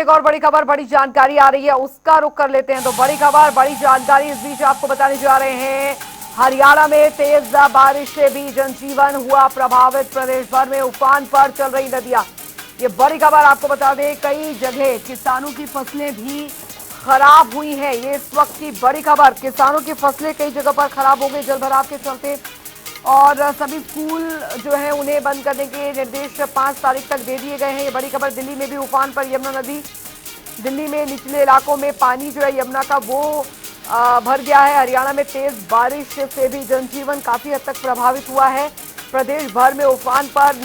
एक और बड़ी खबर, बड़ी जानकारी आ रही है, उसका रुख कर लेते हैं। तो बड़ी खबर, बड़ी जानकारी इस बीच आपको बताने जा रहे हैं। हरियाणा में तेज बारिश से भी जनजीवन हुआ प्रभावित। प्रदेश भर में उफान पर चल रही नदियां। ये बड़ी खबर आपको बता दें, कई जगह किसानों की फसलें भी खराब हुई हैं। ये इस वक्त की बड़ी खबर, किसानों की फसलें कई जगह पर खराब हो गई जल भराव के चलते। और सभी स्कूल जो है उन्हें बंद करने के निर्देश 5 तारीख तक दे दिए गए हैं। ये बड़ी खबर, दिल्ली में भी उफान पर यमुना नदी। दिल्ली में निचले इलाकों में पानी जो है यमुना का वो भर गया है। हरियाणा में तेज बारिश से भी जनजीवन काफी हद तक प्रभावित हुआ है। प्रदेश भर में उफान पर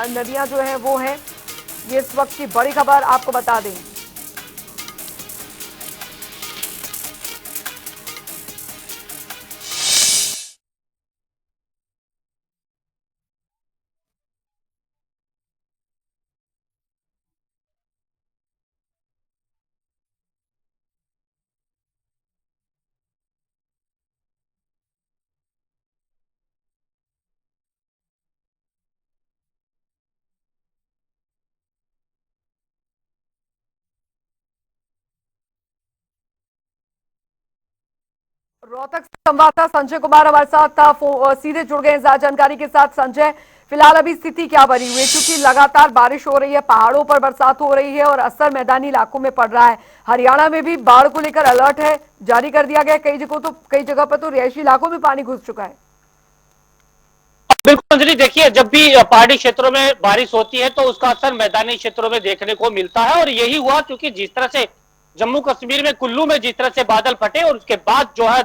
नदियां जो है वो हैं। ये इस वक्त की बड़ी खबर आपको बता दें। रोहतक संवाददाता संजय कुमार हमारे साथ सीधे जुड़ गए हैं ज्यादा जानकारी के साथ। संजय, फिलहाल अभी स्थिति क्या बनी हुई है, क्योंकि लगातार बारिश हो रही है, पहाड़ों पर बरसात हो रही है और असर मैदानी इलाकों में पड़ रहा है। हरियाणा में भी बाढ़ को लेकर अलर्ट है, जारी कर दिया गया। कई जगह पर तो रिहायशी इलाकों में पानी घुस चुका है। बिल्कुल अंजलि, देखिए, जब भी पहाड़ी क्षेत्रों में बारिश होती है तो उसका असर मैदानी क्षेत्रों में देखने को मिलता है। और यही हुआ, क्योंकि जिस तरह से जम्मू कश्मीर में कुल्लू में जिस तरह से बादल फटे और उसके बाद जो है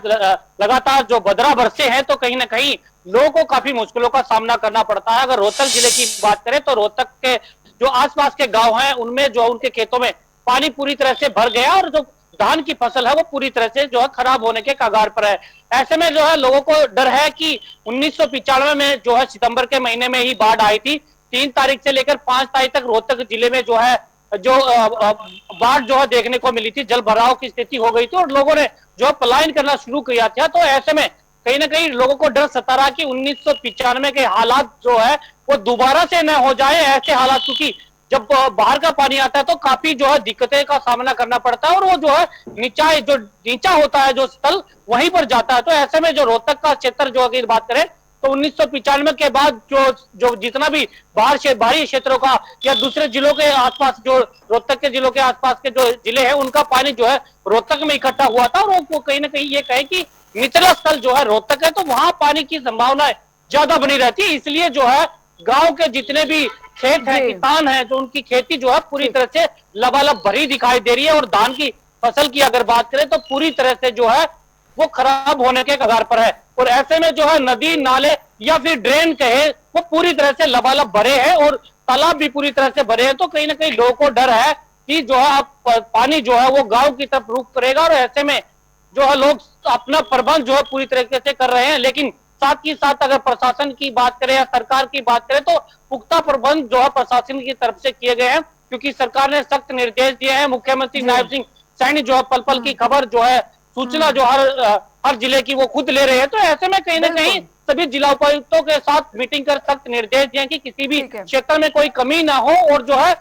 लगातार जो बदरा बरसे हैं, तो कहीं ना कहीं लोगों को काफी मुश्किलों का सामना करना पड़ता है। अगर रोहतक जिले की बात करें तो रोहतक के जो आसपास के गांव हैं उनमें जो उनके खेतों में पानी पूरी तरह से भर गया और जो धान की फसल है वो पूरी तरह से जो है खराब होने के कगार पर है। ऐसे में जो है लोगों को डर है कि 1995 में जो है सितंबर के महीने में ही बाढ़ आई थी। 3 तारीख से लेकर 5 तारीख तक रोहतक जिले में जो है जो बाढ़ जो है देखने को मिली थी, जल भराव की स्थिति हो गई थी और लोगों ने जो पलायन करना शुरू किया था। तो ऐसे में कहीं ना कहीं लोगों को डर सता रहा कि 1995 के हालात जो है वो दोबारा से न हो जाए। ऐसे हालात, क्योंकि जब बाहर का पानी आता है तो काफी जो है दिक्कतें का सामना करना पड़ता है और वो जो है नीचा होता है जो स्थल, वहीं पर जाता है। तो ऐसे में जो रोहतक का क्षेत्र जो अगर बात करें तो 1995 के बाद जो जितना भी बाहरी क्षेत्रों का या दूसरे जिलों के आसपास, जो रोहतक के जिलों के आसपास के जो जिले हैं उनका पानी जो है रोहतक में इकट्ठा हुआ था। और वो कहीं ना कहीं ये कहे कि निचला स्थल जो है रोहतक है, तो वहां पानी की संभावना ज्यादा बनी रहती है। इसलिए जो है गांव के जितने भी खेत है, किसान है, जो उनकी खेती जो है पूरी तरह से लबालब भरी दिखाई दे रही है। और धान की फसल की अगर बात करें तो पूरी तरह से जो है वो खराब होने के कगार पर है। और ऐसे में जो है नदी नाले या फिर ड्रेन कहे वो पूरी तरह से लबालब भरे हैं और तालाब भी पूरी तरह से भरे हैं। तो कहीं ना कहीं लोगों को डर है कि जो है पानी जो है वो गांव की तरफ रुख करेगा। और ऐसे में जो है लोग अपना प्रबंध जो है पूरी तरीके से कर रहे हैं, लेकिन साथ ही साथ अगर प्रशासन की बात करें या सरकार की बात करें तो पुख्ता प्रबंध जो है प्रशासन की तरफ से किए गए हैं, क्योंकि सरकार ने सख्त निर्देश दिए हैं। मुख्यमंत्री नायब सिंह सैनी जो है पल पल की खबर जो है सूचना जो हर जिले की वो खुद ले रहे हैं। तो ऐसे में कहीं ना कहीं सभी जिला उपायुक्तों के साथ मीटिंग कर सख्त निर्देश दिए कि किसी भी क्षेत्र में कोई कमी ना हो और जो है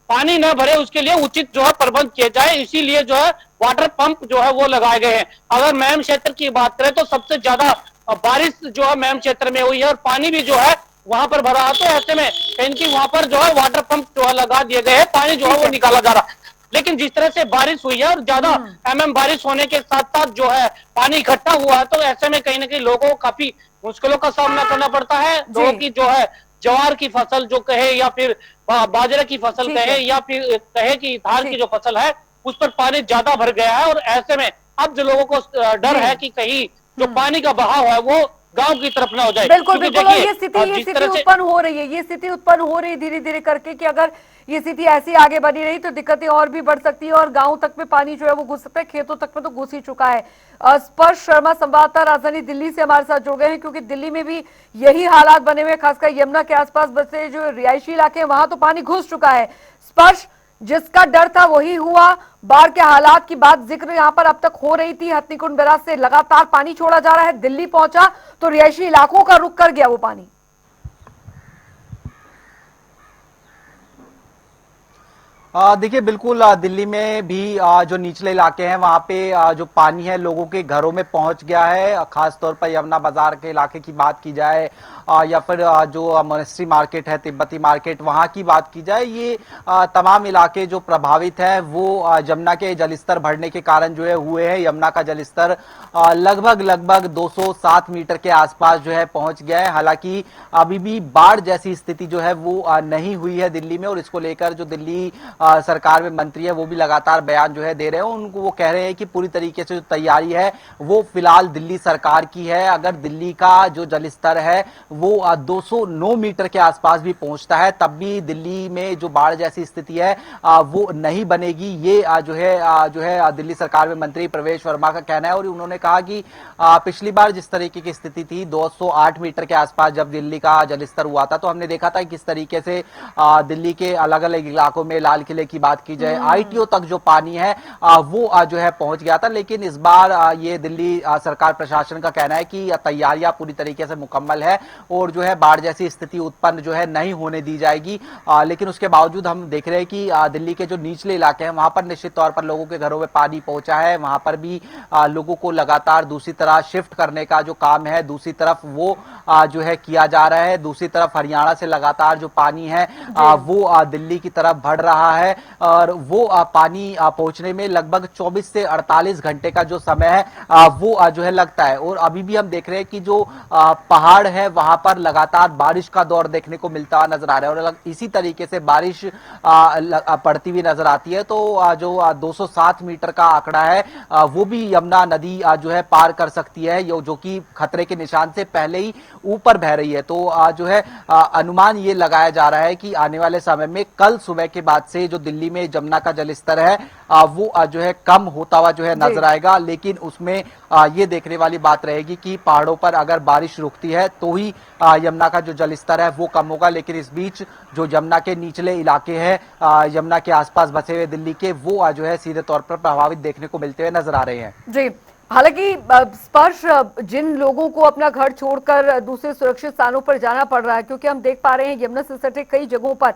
पानी न भरे उसके लिए उचित जो है प्रबंध किए जाए। इसीलिए जो है वाटर पंप जो है वो लगाए गए हैं। अगर मैम क्षेत्र की बात करें तो सबसे ज्यादा बारिश जो है मैम क्षेत्र में हुई है और पानी भी जो है वहां पर भरा है। तो ऐसे में इनकी वहां पर जो है वाटर पंप जो है लगा दिए गए हैं, पानी जो है वो निकाला जा रहा है। लेकिन जिस तरह से बारिश हुई है और ज्यादा बारिश होने के साथ साथ जो है पानी इकट्ठा हुआ है, तो ऐसे में कहीं ना कहीं लोगों को काफी मुश्किलों का सामना करना पड़ता है। लोगों की जो है ज्वार की फसल जो कहे या फिर बाजरे की फसल कहे या फिर कहे कि धान की जो फसल है उस पर पानी ज्यादा भर गया है। और ऐसे में अब जो लोगों को डर है कि कहीं जो पानी का बहाव है वो गांव की तरफ ना हो जाए। बिल्कुल बिल्कुल, और ये स्थिति उत्पन्न हो रही है, ये स्थिति उत्पन्न हो रही है धीरे धीरे करके कि अगर ये स्थिति ऐसी आगे बनी रही तो दिक्कतें और भी बढ़ सकती है और गांव तक में पानी जो है वो घुस सकता है, खेतों तक में तो घुस ही चुका है। स्पर्श शर्मा संवाददाता राजधानी दिल्ली से हमारे साथ जुड़ गए हैं, क्योंकि दिल्ली में भी यही हालात बने हुए, खासकर यमुना के आसपास बसे जो रिहायशी इलाके हैं वहां तो पानी घुस चुका है। स्पर्श, जिसका डर था वही हुआ। बाढ़ के हालात की बात जिक्र यहां पर अब तक हो रही थी, हथनीकुंड बैराज से लगातार पानी छोड़ा जा रहा है, दिल्ली पहुंचा तो रिहायशी इलाकों का रुख कर गया वो पानी। देखिए बिल्कुल दिल्ली में भी जो निचले इलाके हैं वहां पे जो पानी है लोगों के घरों में पहुंच गया है। खास तौर पर यमुना बाजार के इलाके की बात की जाए या फिर जो मोनेस्ट्री मार्केट है, तिब्बती मार्केट, वहां की बात की जाए, ये तमाम इलाके जो प्रभावित है वो यमुना के जलस्तर बढ़ने के कारण जो है हुए हैं। यमुना का जलस्तर लगभग 207 मीटर के आसपास जो है पहुंच गया है। हालांकि अभी भी बाढ़ जैसी स्थिति जो है वो नहीं हुई है दिल्ली में, और इसको लेकर जो दिल्ली सरकार में मंत्री है वो भी लगातार बयान जो है दे रहे हैं। उनको वो कह रहे हैं कि पूरी तरीके से जो तैयारी है वो फिलहाल दिल्ली सरकार की है। अगर दिल्ली का जो जलस्तर है वो 209 मीटर के आसपास भी पहुंचता है तब भी दिल्ली में जो बाढ़ जैसी स्थिति है वो नहीं बनेगी। ये जो है दिल्ली सरकार में मंत्री प्रवेश वर्मा का कहना है। और उन्होंने कहा कि पिछली बार जिस तरीके की स्थिति थी 208 मीटर के आसपास जब दिल्ली का जलस्तर हुआ था, तो हमने देखा था किस तरीके से दिल्ली के अलग अलग इलाकों में, लाल किले की बात की जाए, आईटीओ तक जो पानी है वो जो है पहुंच गया था। लेकिन इस बार ये दिल्ली सरकार प्रशासन का कहना है कि तैयारियां पूरी तरीके से मुकम्मल है और जो है बाढ़ जैसी स्थिति उत्पन्न जो है नहीं होने दी जाएगी। लेकिन उसके बावजूद हम देख रहे हैं कि दिल्ली के जो निचले इलाके हैं वहां पर निश्चित तौर पर लोगों के घरों में पानी पहुंचा है। वहां पर भी लोगों को लगातार दूसरी तरह शिफ्ट करने का जो काम है दूसरी तरफ वो जो है किया जा रहा है। दूसरी तरफ हरियाणा से लगातार जो पानी है वो दिल्ली की तरफ बढ़ रहा है और वो पानी पहुंचने में लगभग 24 से 48 घंटे का जो समय है वो जो है लगता है। और अभी भी हम देख रहे हैं कि जो पहाड़ है वहां पर लगातार बारिश का दौर देखने को मिलता हुआ नजर आ रहा है और इसी तरीके से बारिश पड़ती हुई नजर आती है। तो जो 207 मीटर का आंकड़ा है वो भी यमुना नदी जो है पार कर सकती है, जो कि खतरे के निशान से पहले ही ऊपर बह रही है। तो जो है अनुमान ये लगाया जा रहा है कि आने वाले समय में कल सुबह के बाद से जो दिल्ली में यमुना का जलस्तर है वो जो है कम होता हुआ जो है नजर आएगा। लेकिन उसमें ये देखने वाली बात रहेगी कि पहाड़ों पर अगर बारिश रुकती है तो ही यमुना का जो जलस्तर है वो कम होगा। लेकिन इस बीच जो यमुना के निचले इलाके हैं, यमुना के आसपास बसे हुए दिल्ली के, वो जो है सीधे तौर पर प्रभावित देखने को मिलते हुए नजर आ रहे हैं। जी, हालांकि स्पर्श जिन लोगों को अपना घर छोड़कर दूसरे सुरक्षित स्थानों पर जाना पड़ रहा है, क्योंकि हम देख पा रहे हैं यमुना से सटे कई जगहों पर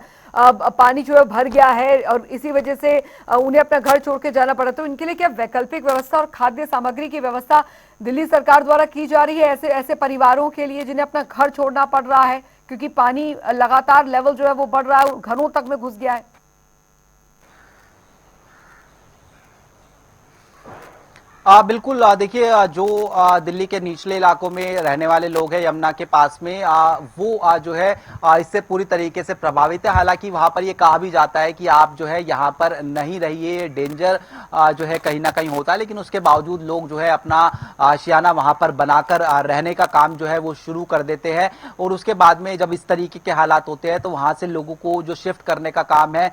पानी जो है भर गया है और इसी वजह से उन्हें अपना घर छोड़ के जाना पड़ा, तो इनके लिए क्या वैकल्पिक व्यवस्था और खाद्य सामग्री की व्यवस्था दिल्ली सरकार द्वारा की जा रही है ऐसे ऐसे परिवारों के लिए जिन्हें अपना घर छोड़ना पड़ रहा है, क्योंकि पानी लगातार लेवल जो है वो बढ़ रहा है, घरों तक में घुस गया है? बिल्कुल देखिए जो दिल्ली के निचले इलाकों में रहने वाले लोग हैं यमुना के पास में वो जो है इससे पूरी तरीके से प्रभावित है। हालांकि वहां पर ये कहा भी जाता है कि आप जो है यहाँ पर नहीं रहिए, डेंजर जो है कहीं ना कहीं होता है, लेकिन उसके बावजूद लोग जो है अपना आशियाना वहां पर बनाकर रहने का काम जो है वो शुरू कर देते हैं। और उसके बाद में जब इस तरीके के हालात होते हैं तो वहां से लोगों को जो शिफ्ट करने का काम है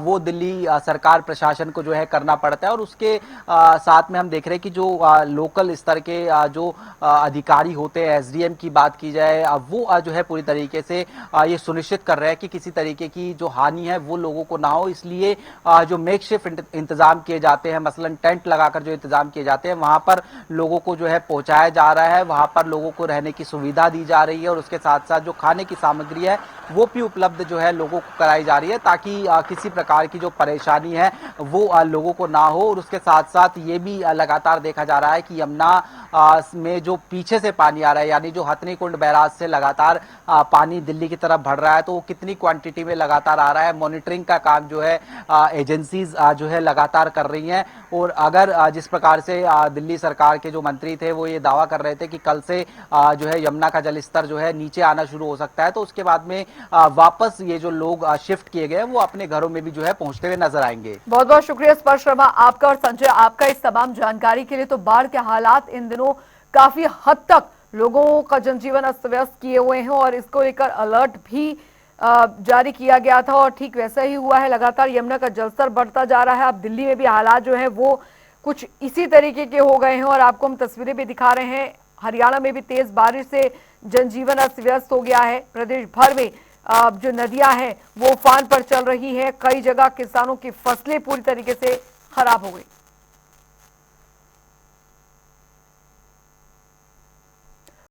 वो दिल्ली सरकार प्रशासन को जो है करना पड़ता है। और उसके साथ में हम देख रहे हैं कि जो लोकल स्तर के जो अधिकारी होते हैं, एसडीएम की बात की जाए, वो जो है पूरी तरीके से ये सुनिश्चित कर रहे हैं कि किसी तरीके की जो हानि है वो लोगों को ना हो। इसलिए जो मेकशिफ्ट इंतजाम किए जाते हैं, मसलन टेंट लगाकर जो इंतजाम किए जाते हैं, वहां पर लोगों को जो है पहुंचाया जा रहा है, वहां पर लोगों को रहने की सुविधा दी जा रही है और उसके साथ साथ जो खाने की सामग्री है वो भी उपलब्ध जो है लोगों को कराई जा रही है, ताकि किसी प्रकार की जो परेशानी है वो लोगों को ना हो। और उसके साथ साथ ये भी लगातार देखा जा रहा है कि यमुना में जो पीछे से पानी आ रहा है, यानी जो हथनी कुंड बैराज से लगातार पानी दिल्ली की तरफ बढ़ रहा है, तो वो कितनी क्वांटिटी में लगातार आ रहा है, मॉनिटरिंग का काम जो है एजेंसीज जो है लगातार कर रही हैं। और अगर जिस प्रकार से दिल्ली सरकार के जो मंत्री थे वो ये दावा कर रहे थे कि कल से जो है यमुना का जलस्तर जो है नीचे आना शुरू हो सकता है, तो उसके बाद में वापस ये जो लोग शिफ्ट किए गए वो अपने घरों में भी जो है पहुंचते हुए नजर आएंगे। बहुत बहुत शुक्रिया स्पर्श शर्मा आपका और संजय आपका इस तमाम जानकारी के लिए। तो बाढ़ के हालात इन दिनों काफी हद तक लोगों का जनजीवन अस्त व्यस्त किए हुए हैं और इसको लेकर अलर्ट भी जारी किया गया था और ठीक वैसा ही हुआ है। लगातार यमुना का जलस्तर बढ़ता जा रहा है। अब दिल्ली में भी हालात जो है वो कुछ इसी तरीके के हो गए हैं और आपको हम तस्वीरें भी दिखा रहे हैं। हरियाणा में भी तेज बारिश से जनजीवन अस्त व्यस्त हो गया है। प्रदेश भर में जो नदियां हैं वो उफान पर चल रही है। कई जगह किसानों की फसलें पूरी तरीके से खराब हो गई।